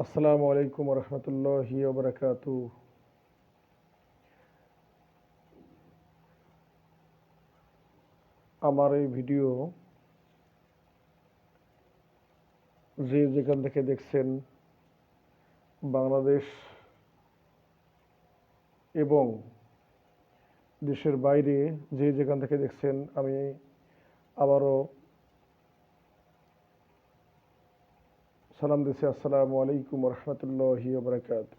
আসসালামু আলাইকুম রহমতুল্লাহি ওবরাকাতু। আমার এই ভিডিও যে যেখান থেকে দেখছেন, বাংলাদেশ এবং দেশের বাইরে যে যেখান থেকে দেখছেন, আমি আবারও সালাম দিচ্ছি। আসসালামু আলাইকুম রহমতুল্লাহি ওবরাকাতু।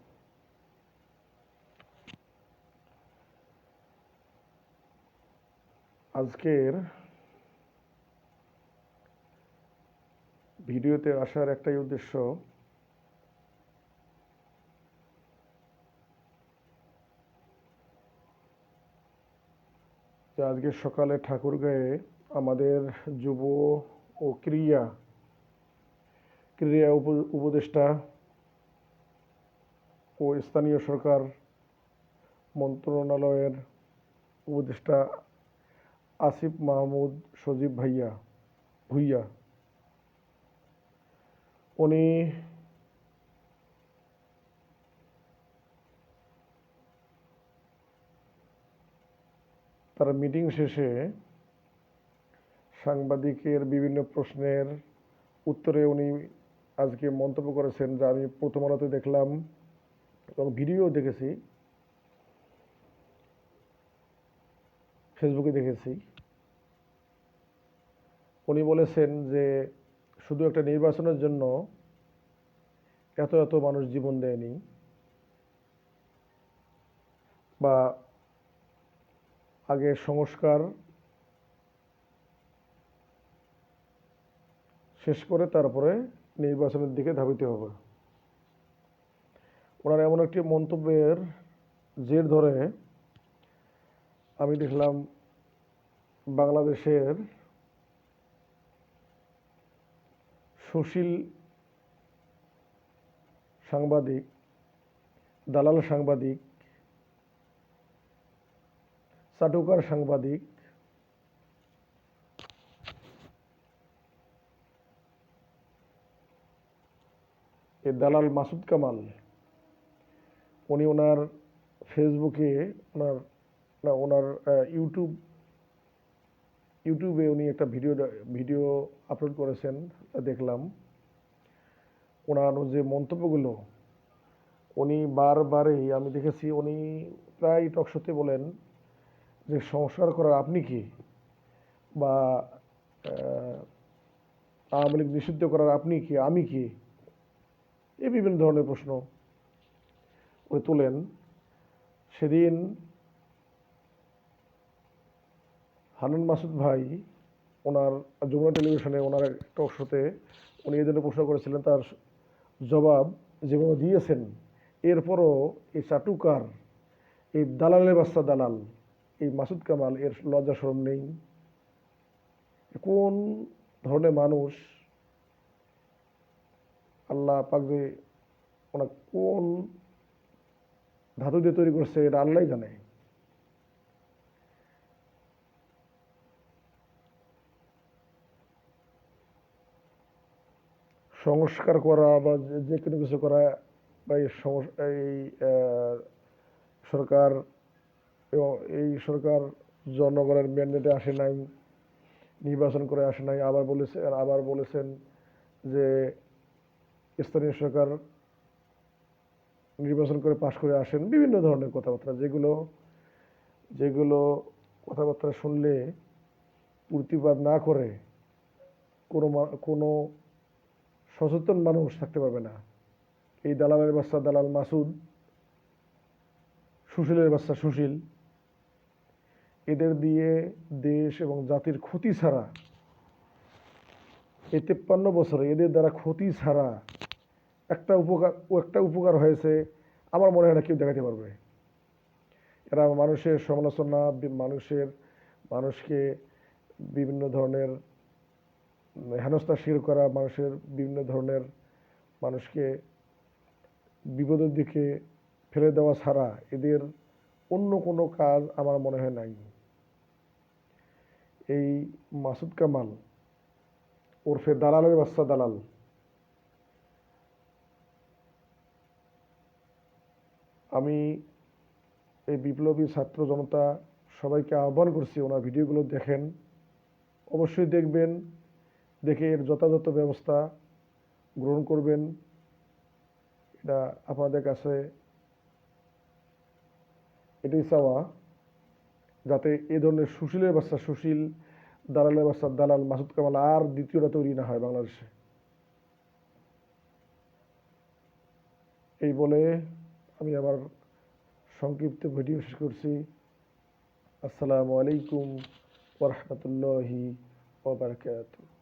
আজকের ভিডিওতে আসার একটাই উদ্দেশ্য, যে আজকে সকালে ঠাকুরগাঁয়ে আমাদের যুব ও ক্রীড়া ক্রীড়া উপদেষ্টা ও স্থানীয় সরকার মন্ত্রণালয়ের উপদেষ্টা আসিফ মাহমুদ সজীব ভুইয়া উনি তার মিটিং শেষে সাংবাদিকের বিভিন্ন প্রশ্নের উত্তরে উনি আজকে মন্তব্য করেছেন, যা আমি প্রথম আলোতে দেখলাম এবং ভিডিও দেখেছি, ফেসবুকে দেখেছি। উনি বলেছেন যে শুধু একটা নির্বাচনের জন্য এত এত মানুষ জীবন দেয়নি, বা আগে সংস্কার শেষ করে তারপরে নির্বাচনের দিকে ধাবিত হবে। ওনার এমন একটি মন্তব্যের জের ধরে আমি দেখলাম বাংলাদেশের সুশীল সাংবাদিক, দালাল সাংবাদিক, চাটুকার সাংবাদিক এই দালাল মাসুদ কামাল, উনি ওনার ফেসবুকে, ওনার না ওনার ইউটিউবে উনি একটা ভিডিও আপলোড করেছেন, দেখলাম। ওনার যে মন্তব্যগুলো, উনি বারবারই আমি দেখেছি, উনি প্রায় টকশোতে বলেন যে সংস্কার করার আপনি কি, বা আওয়ামী লীগ নিষিদ্ধ করার আপনি কি, আমি কি, এই বিভিন্ন ধরনের প্রশ্ন উনি তোলেন। সেদিন হানুন মাসুদ ভাই ওনার যমুনা টেলিভিশনে ওনার টক শোতে উনি এই জন্য প্রশ্ন করেছিলেন, তার জবাব যেভাবে দিয়েছেন, এরপরও এই চাটুকার, এই দালালের বাচ্চা দালাল, এই মাসুদ কামাল, এর লজ্জা শরম নেই? কোন ধরনের মানুষ, আল্লাহ পাক যে ওনার কোন ধাতু দিয়ে তৈরি করছে, এটা আল্লাহ জানে। সংস্কার করা বা যে কোনো কিছু করা, বা এই সরকার, এবং এই সরকার জনগণের ম্যান্ডেটে আসে নাই, নির্বাচন করে আসে নাই। আবার বলেছেন যে স্থানীয় সরকার নির্বাচন করে পাশ করে আসেন। বিভিন্ন ধরনের কথাবার্তা, যেগুলো যেগুলো কথাবার্তা শুনলে প্রতিবাদ না করে কোনো সচেতন মানুষ থাকতে পারবে না। এই দালালের বাচ্চা দালাল মাসুদ, সুশীলের বাচ্চা সুশীল, এদের দিয়ে দেশ এবং জাতির ক্ষতি ছাড়া, এই 53 বছরে এদের দ্বারা ক্ষতি ছাড়া একটা উপকার হয়েছে আমার মনে হয় না কেউ দেখাতে পারবে। এরা মানুষের সমালোচনা, মানুষকে বিভিন্ন ধরনের হেনস্থার শিকার করা, বিভিন্ন ধরনের মানুষকে বিপদের দিকে ফেলে দেওয়া ছাড়া এদের অন্য কোনো কাজ আমার মনে হয় নাই। এই মাসুদ কামাল ওরফে দালালের বাচ্চা দালাল, আমি এই বিপ্লবী ছাত্র জনতা সবাইকে আহ্বান করছি ওনার ভিডিওগুলো দেখেন, অবশ্যই দেখবেন, দেখে এর যথাযথ ব্যবস্থা গ্রহণ করবেন। এটা আপনাদের কাছে এটাই চাওয়া, যাতে এ ধরনের সুশীলের বাচ্চা সুশীল, দালালের বাচ্চা দালাল মাসুদ কামাল আর দ্বিতীয়টা তৈরি না হয় বাংলাদেশে। এই বলে আমি আমার সংক্ষিপ্ত ভিডিও শেষ করছি। আসসালামু আলাইকুম ওয়া রাহমাতুল্লাহি ওয়া বারাকাতুহু।